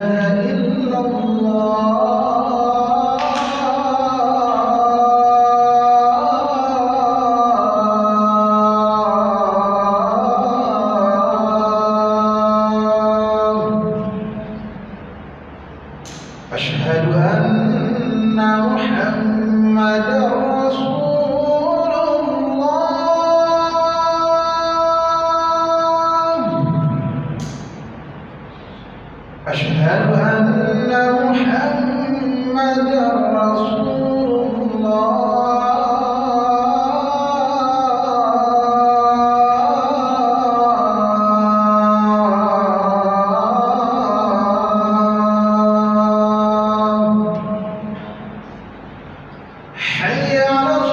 إلا الله أشهد أن محمدا رسول الله أشهد أن محمدا رسول الله حي على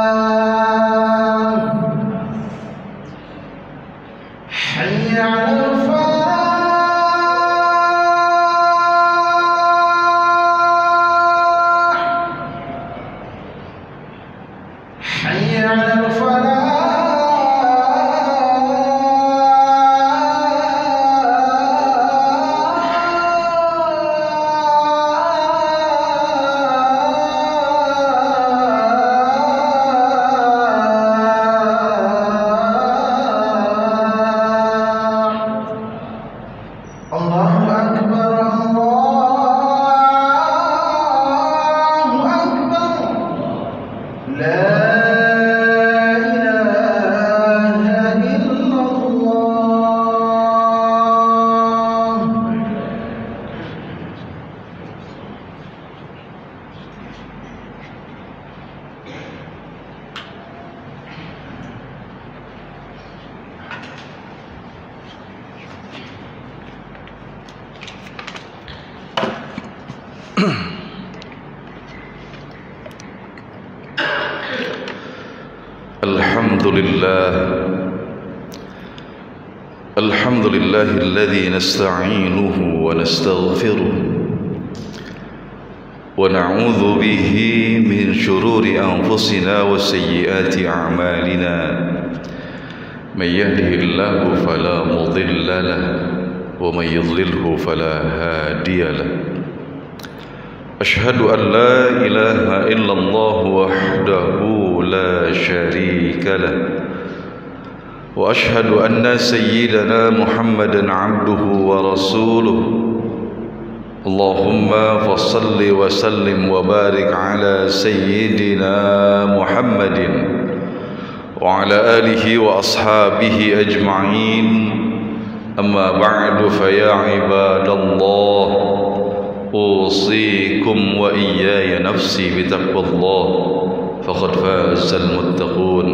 حي على حي على حي على الله أكبر الله أكبر لا إله إلا الله الحمد لله الذي نستعينه ونستغفره ونعوذ به من شرور أنفسنا وسيئات أعمالنا من يهده الله فلا مضل له ومن يضلله فلا هادي له أشهد أن لا إله إلا الله وحده لا شريك له وأشهد أن سيدنا محمدا عبده ورسوله اللهم فصل وسلم وبارك على سيدنا محمد وعلى آله وأصحابه أجمعين أما بعد فيا عباد الله أوصيكم وإياي نفسي بتقوى الله فقد فاز المتقون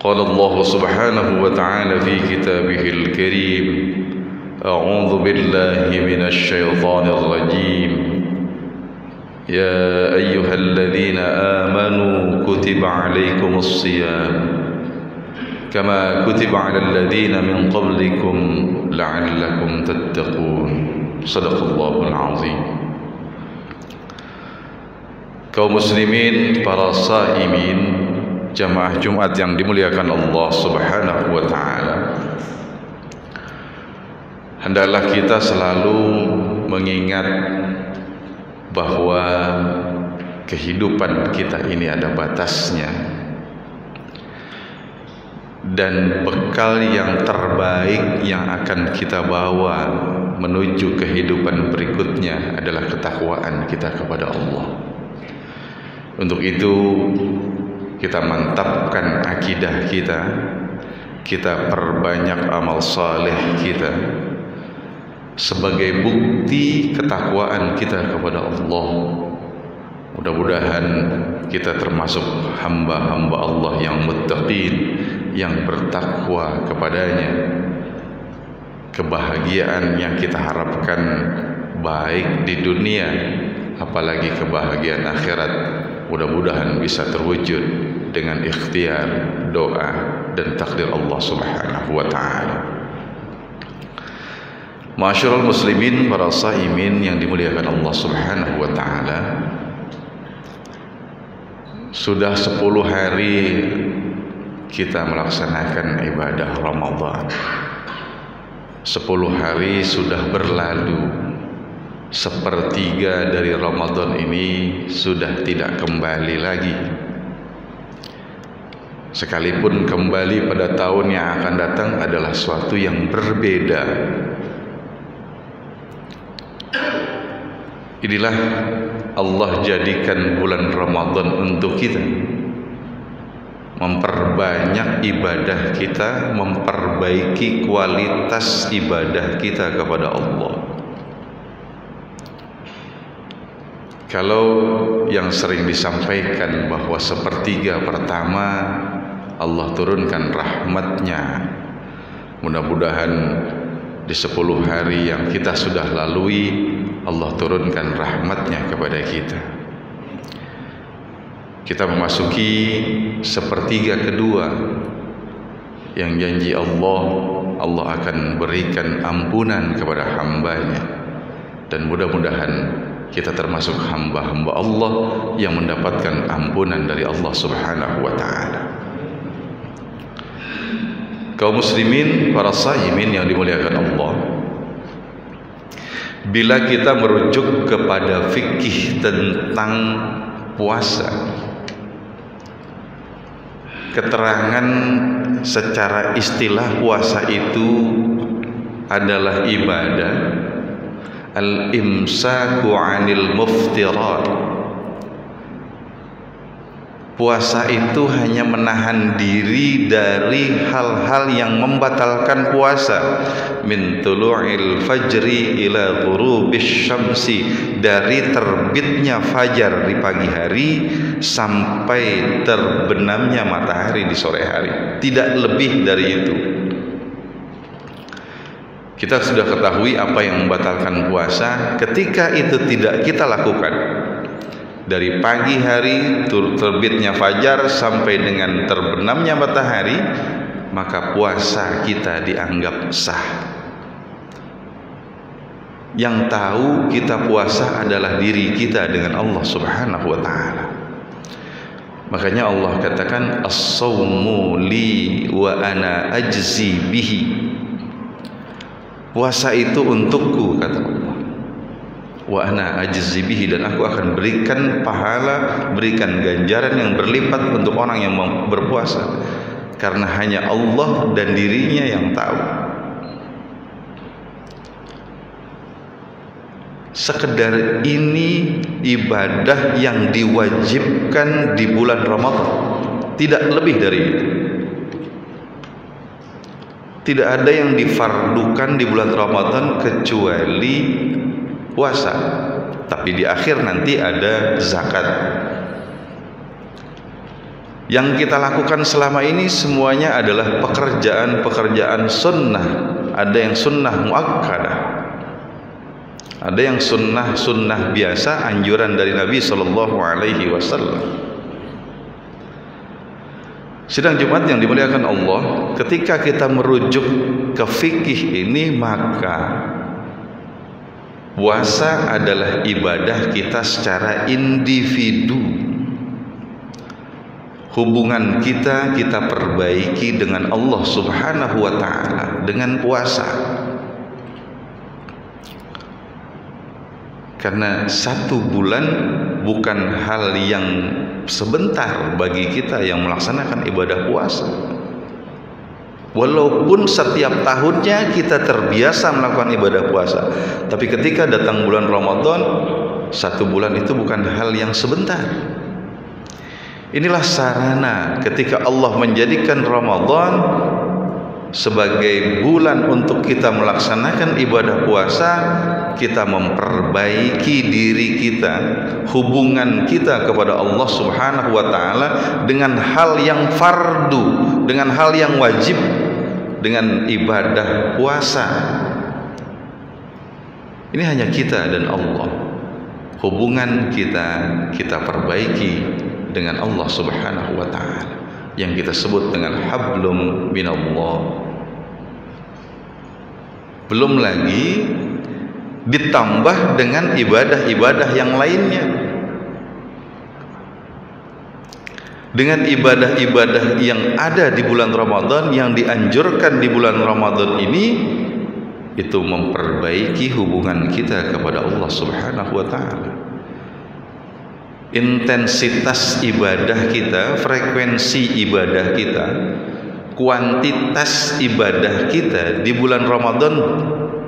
قال الله سبحانه وتعالى في كتابه الكريم أعوذ بالله من الشيطان الرجيم يا أيها الذين آمنوا كتب عليكم الصيام كما كتب على الذين من قبلكم لعلكم تتقون صدق الله العظيم. Kaum muslimin, para saimin, jamaah Jumat yang dimuliakan Allah Subhanahu wa taala. Hendaklah kita selalu mengingat bahwa kehidupan kita ini ada batasnya, dan bekal yang terbaik yang akan kita bawa menuju kehidupan berikutnya adalah ketakwaan kita kepada Allah. Untuk itu kita mantapkan akidah kita, kita perbanyak amal saleh kita sebagai bukti ketakwaan kita kepada Allah. Mudah-mudahan kita termasuk hamba-hamba Allah yang muttaqin, yang bertakwa kepadanya. kebahagiaan yang kita harapkan baik di dunia, apalagi kebahagiaan akhirat, mudah-mudahan bisa terwujud dengan ikhtiar, doa, dan takdir Allah Subhanahu wa ta'ala. Ma'asyiral muslimin, para shaimin yang dimuliakan Allah Subhanahu wa ta'ala, sudah 10 hari kita melaksanakan ibadah Ramadan. 10 hari sudah berlalu, sepertiga dari Ramadan ini sudah tidak kembali lagi. Sekalipun kembali pada tahun yang akan datang adalah suatu yang berbeda. Inilah Allah jadikan bulan Ramadan untuk kita memperbanyak ibadah kita, memperbaiki kualitas ibadah kita kepada Allah. Kalau yang sering disampaikan bahwa sepertiga pertama Allah turunkan rahmatnya, mudah-mudahan di 10 hari yang kita sudah lalui Allah turunkan rahmatnya kepada kita. Kita memasuki sepertiga kedua yang janji Allah akan berikan ampunan kepada hambanya, dan mudah-mudahan kita termasuk hamba-hamba Allah yang mendapatkan ampunan dari Allah Subhanahu wa ta'ala. Kaum muslimin, para shaimin yang dimuliakan Allah, bila kita merujuk kepada fikih tentang puasa, keterangan secara istilah puasa itu adalah ibadah al-imsaku 'anil muftirat. Puasa itu hanya menahan diri dari hal-hal yang membatalkan puasa. Min tulu'il fajri ila ghurubisy syamsi, dari terbitnya fajar di pagi hari sampai terbenamnya matahari di sore hari, tidak lebih dari itu. Kita sudah ketahui apa yang membatalkan puasa. Ketika itu tidak kita lakukan, dari pagi hari terbitnya fajar sampai dengan terbenamnya matahari, maka puasa kita dianggap sah. Yang tahu kita puasa adalah diri kita dengan Allah Subhanahu wa ta'ala. Makanya Allah katakan as-sawmu li wa ana ajzi bihi. Puasa itu untukku, kata Allah. Wa ana ajzi bihi, dan aku akan berikan pahala, berikan ganjaran yang berlipat untuk orang yang berpuasa, karena hanya Allah dan dirinya yang tahu. Sekedar ini ibadah yang diwajibkan di bulan Ramadan, tidak lebih dari itu. Tidak ada yang difardukan di bulan Ramadan kecuali puasa. Tapi di akhir nanti ada zakat. Yang kita lakukan selama ini semuanya adalah pekerjaan-pekerjaan sunnah. Ada yang sunnah muakkadah, ada yang sunnah biasa, anjuran dari Nabi Sallallahu Alaihi Wasallam. Sidang Jumat yang dimuliakan Allah, ketika kita merujuk ke fikih ini, maka puasa adalah ibadah kita secara individu. Hubungan kita perbaiki dengan Allah Subhanahu wa ta'ala dengan puasa. Karena 1 bulan bukan hal yang sebentar bagi kita yang melaksanakan ibadah puasa. Walaupun setiap tahunnya kita terbiasa melakukan ibadah puasa, tapi ketika datang bulan Ramadan, 1 bulan itu bukan hal yang sebentar. Inilah sarana ketika Allah menjadikan Ramadan sebagai bulan untuk kita melaksanakan ibadah puasa, kita memperbaiki diri kita, hubungan kita kepada Allah Subhanahu wa ta'ala dengan hal yang fardu, dengan hal yang wajib, dengan ibadah puasa. Ini hanya kita dan Allah. Hubungan kita perbaiki dengan Allah Subhanahu wa taala, yang kita sebut dengan hablum minallah. Belum lagi ditambah dengan ibadah-ibadah yang lainnya. Dengan ibadah-ibadah yang ada di bulan Ramadan, yang dianjurkan di bulan Ramadan ini, itu memperbaiki hubungan kita kepada Allah Subhanahu wa taala. Intensitas ibadah kita, frekuensi ibadah kita, kuantitas ibadah kita di bulan Ramadan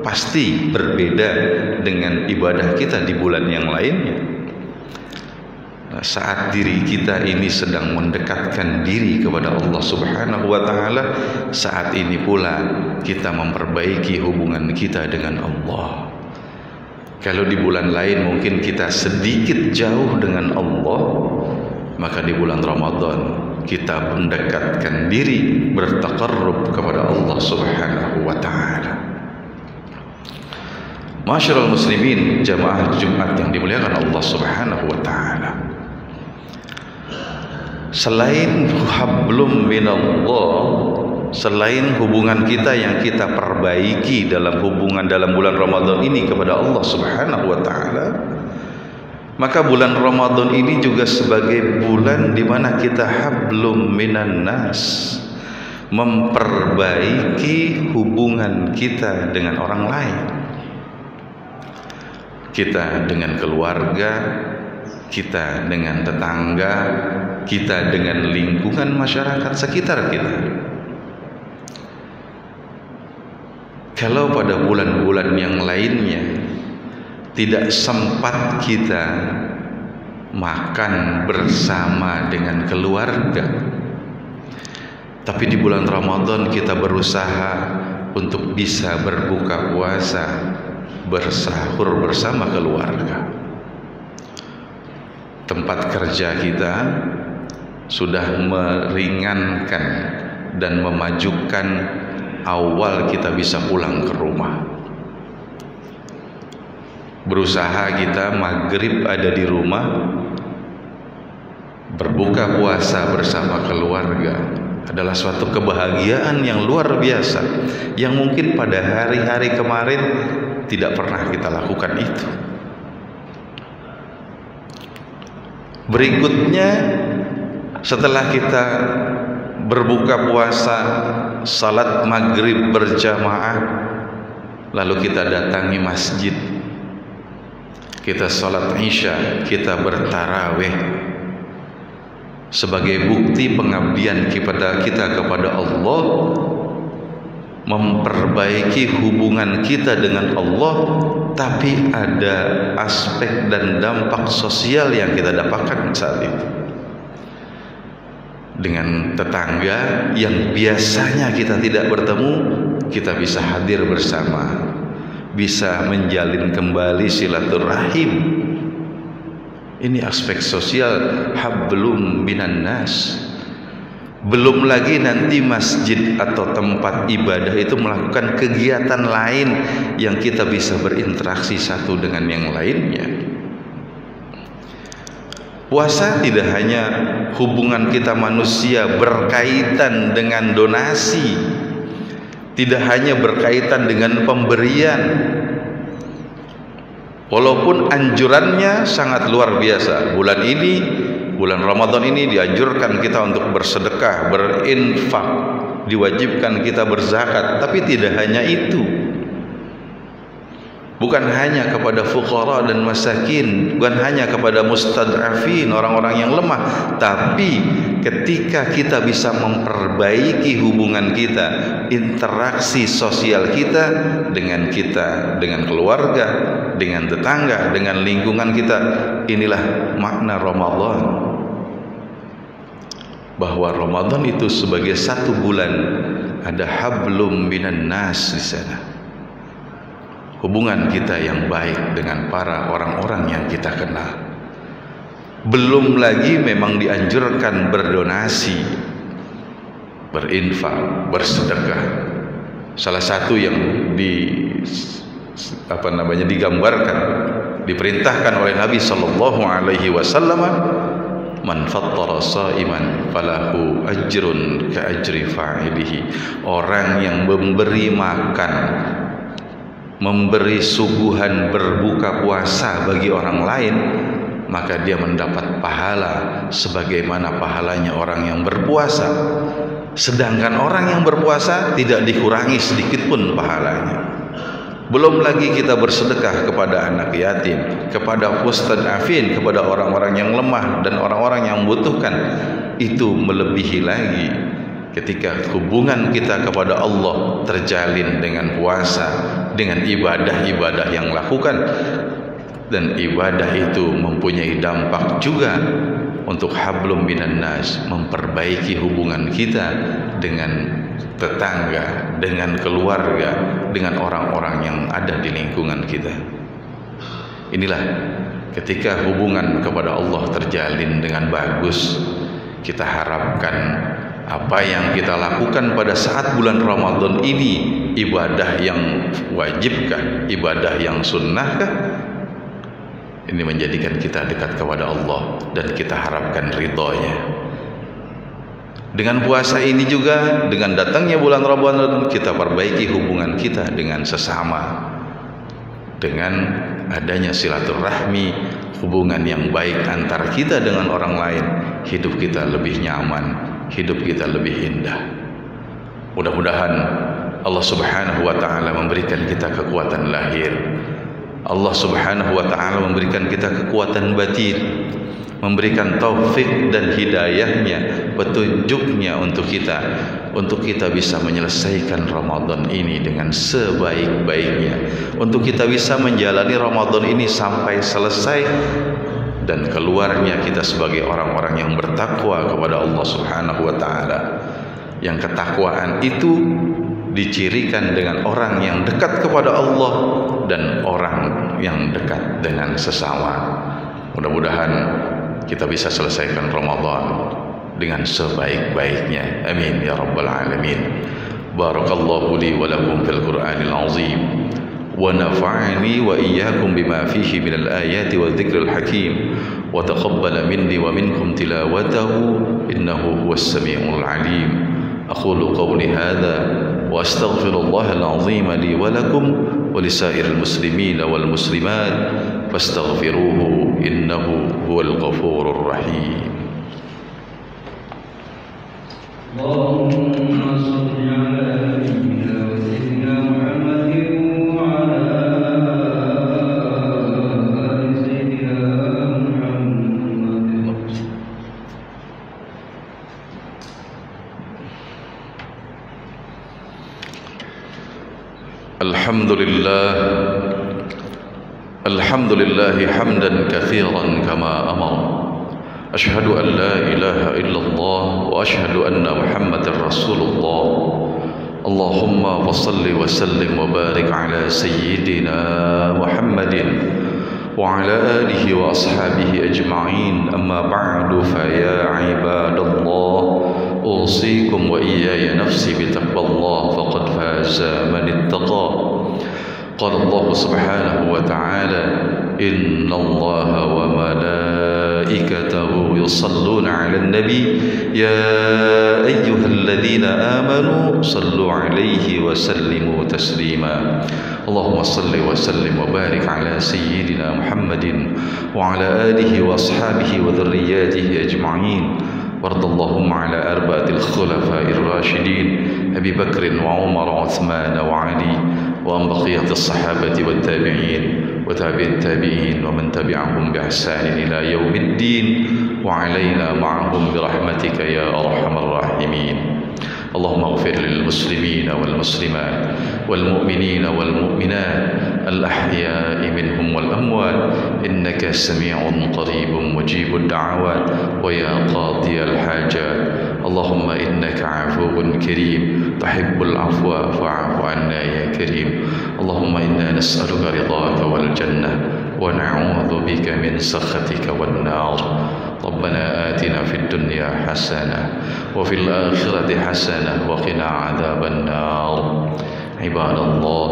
pasti berbeda dengan ibadah kita di bulan yang lainnya. Saat diri kita ini sedang mendekatkan diri kepada Allah Subhanahu wa taala, saat ini pula kita memperbaiki hubungan kita dengan Allah. Kalau di bulan lain mungkin kita sedikit jauh dengan Allah, maka di bulan Ramadan kita mendekatkan diri, bertaqarrub kepada Allah Subhanahu wa taala. Masyarul muslimin, jamaah Jumat yang dimuliakan Allah Subhanahu wa taala. Selain hablum minallah, selain hubungan kita yang kita perbaiki dalam bulan Ramadan ini kepada Allah Subhanahu wa taala, maka bulan Ramadan ini juga sebagai bulan di mana kita hablum minan nas, memperbaiki hubungan kita dengan orang lain. Kita dengan keluarga, kita dengan tetangga, kita dengan lingkungan masyarakat sekitar kita. Kalau pada bulan-bulan yang lainnya tidak sempat kita makan bersama dengan keluarga, tapi di bulan Ramadan kita berusaha untuk bisa berbuka puasa, bersahur bersama keluarga. Tempat kerja kita sudah meringankan dan memajukan awal kita bisa pulang ke rumah. Berusaha kita maghrib ada di rumah, berbuka puasa bersama keluarga adalah suatu kebahagiaan yang luar biasa, yang mungkin pada hari-hari kemarin tidak pernah kita lakukan itu. Berikutnya, setelah kita berbuka puasa, salat maghrib berjamaah, lalu kita datangi masjid, kita salat isya, kita bertarawih sebagai bukti pengabdian kita kepada Allah, memperbaiki hubungan kita dengan Allah. Tapi ada aspek dan dampak sosial yang kita dapatkan saat itu. Dengan tetangga yang biasanya kita tidak bertemu, kita bisa hadir bersama, bisa menjalin kembali silaturahim. Ini aspek sosial hablum minan nas. Belum lagi nanti masjid atau tempat ibadah itu melakukan kegiatan lain yang kita bisa berinteraksi satu dengan yang lainnya. Puasa tidak hanya hubungan kita manusia berkaitan dengan donasi, tidak hanya berkaitan dengan pemberian, walaupun anjurannya sangat luar biasa. Bulan Ramadan ini dianjurkan kita untuk bersedekah, berinfak, diwajibkan kita berzakat. Tapi tidak hanya itu, bukan hanya kepada fuqara dan masakin, bukan hanya kepada mustad'afin, orang-orang yang lemah, tapi ketika kita bisa memperbaiki hubungan kita, interaksi sosial kita, dengan keluarga, dengan tetangga, dengan lingkungan kita. Inilah makna Ramadan, bahwa Ramadan itu sebagai satu bulan ada hablum minan nas di sana. Hubungan kita yang baik dengan para orang-orang yang kita kenal. Belum lagi memang dianjurkan berdonasi, berinfak, bersedekah. Salah satu yang digambarkan, diperintahkan oleh Nabi sallallahu alaihi wasallam, man fattara shaiman falahu ajrun ka ajri fa'ilihi. Orang yang memberi makan, memberi suguhan berbuka puasa bagi orang lain, maka dia mendapat pahala sebagaimana pahalanya orang yang berpuasa. Sedangkan orang yang berpuasa tidak dikurangi sedikit pun pahalanya. Belum lagi kita bersedekah kepada anak yatim, kepada mustad'afin, kepada orang-orang yang lemah dan orang-orang yang membutuhkan. Itu melebihi lagi ketika hubungan kita kepada Allah terjalin dengan puasa, dengan ibadah-ibadah yang lakukan. Dan ibadah itu mempunyai dampak juga untuk hablum minan nas, memperbaiki hubungan kita dengan tetangga, dengan keluarga, dengan orang-orang yang ada di lingkungan kita. Inilah ketika hubungan kepada Allah terjalin dengan bagus, kita harapkan apa yang kita lakukan pada saat bulan Ramadan ini, ibadah yang wajibkah, ibadah yang sunnahkah, ini menjadikan kita dekat kepada Allah dan kita harapkan ridhonya. Dengan puasa ini juga, dengan datangnya bulan Ramadan, kita perbaiki hubungan kita dengan sesama. Dengan adanya silaturahmi, hubungan yang baik antar kita dengan orang lain, hidup kita lebih nyaman, hidup kita lebih indah. Mudah-mudahan Allah Subhanahu wa taala memberikan kita kekuatan lahir. Allah Subhanahu wa taala memberikan kita kekuatan batin, memberikan taufik dan hidayahnya, petunjuknya untuk kita bisa menyelesaikan Ramadan ini dengan sebaik-baiknya, untuk kita bisa menjalani Ramadan ini sampai selesai dan keluarnya kita sebagai orang-orang yang bertakwa kepada Allah Subhanahu wa taala. Yang ketakwaan itu dicirikan dengan orang yang dekat kepada Allah dan orang yang dekat dengan sesama. Mudah-mudahan kita bisa selesaikan Ramadan dengan sebaik-baiknya. Amin ya rabbal alamin. Barakallahu li wa lakum fil Qur'anil azim wa nafa'ani wa iyyakum bima fihi minal ayati wa dzikril hakim wa taqabbala minni wa minkum tilawatahu innahu huwas samiul alim. أقول قولي هذا وأستغفر الله العظيم لي ولكم ولسائر المسلمين والمسلمات فاستغفروه إنه هو الغفور الرحيم. اللهم صل على سيدنا محمد وعلى آل سيدنا محمد. الحمد لله حمدا كثيرا كما أمر. أشهد أن لا إله إلا الله وأشهد أن محمدا رسول الله. اللهم فصل وسلم وبارك على سيدنا محمد وعلى آله وأصحابه أجمعين. أما بعد فيا عباد الله أوصيكم وإياي نفسي بتقوى الله فقد فاز من اتقى. قال الله سبحانه وتعالى إن الله وملائكته يصلون على النبي يا أيها الذين آمنوا صلوا عليه وسلموا تسليما. اللهم صل وسلم وبارك على سيدنا محمد وعلى آله وأصحابه وذرياته أجمعين. وارض اللهم على أربعة الخلفاء الراشدين أبي بكر وعمر وعثمان وعلي وأن بقية الصحابة والتابعين وتابع التابعين ومن تبعهم بإحسان إلى يوم الدين وعلينا معهم برحمتك يا أرحم الراحمين. اللهم اغفر للمسلمين والمسلمات والمؤمنين والمؤمنات الأحياء منهم والأموات إنك سميع قريب مجيب الدعوات ويا قاضي الحاجات. اللهم إنك عفو كريم تحب العفو فاعف عنا يا كريم. اللهم إنا نسألك رضاك والجنة ونعوذ بك من سخطك والنار. ربنا آتنا في الدنيا حسنة وفي الآخرة حسنة وقنا عذاب النار. عباد الله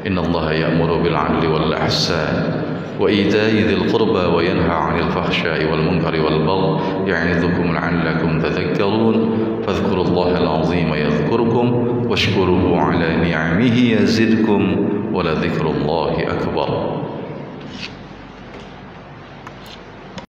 إن الله يأمر بالعدل والإحسان وإيتاء ذي القربى وينهى عن الفحشاء والمنكر والبغي يعظكم لعلكم تذكرون فاذكروا الله العظيم يذكركم واشكروه على نعمه يزدكم ولذكر الله أكبر